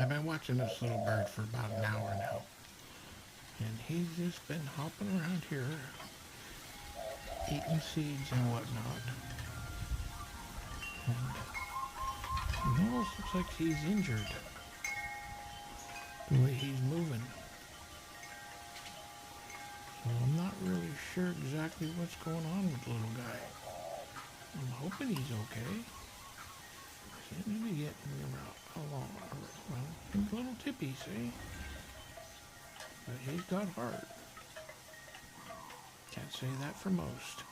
I've been watching this little bird for about an hour now, and he's just been hopping around here, eating seeds and whatnot. And it almost looks like he's injured, the way he's moving. So I'm not really sure exactly what's going on with the little guy. I'm hoping he's okay. Seems to be getting along. Well, he's a little tippy, see? But he's got heart. Can't say that for most.